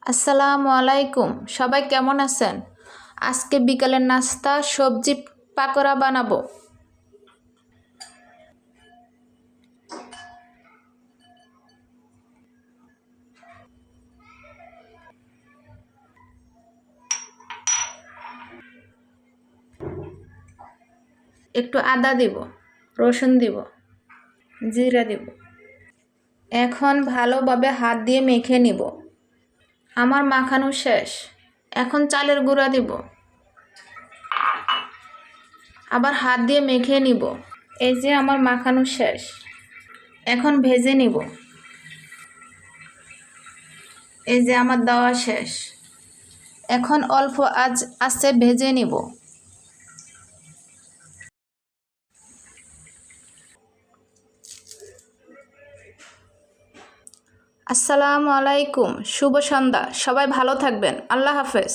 আসসালামু আলাইকুম, সবাই কেমন আছেন? আজকে বিকালের নাস্তা সবজি পাকোড়া বানাবো। একটু আদা দিব, রসুন দিব, জিরা দিব। এখন ভালোভাবে হাত দিয়ে মেখে নিব। আমার মাখানো শেষ। এখন চালের গুঁড়া দিব, আবার হাত দিয়ে মেখে নিব। এই যে আমার মাখানো শেষ। এখন ভেজে নিব। এই যে আমার দেওয়া শেষ। এখন অল্প আঁচে ভেজে নিব। আসসালামু আলাইকুম, শুভ সন্ধ্যা। সবাই ভালো থাকবেন। আল্লাহ হাফেজ।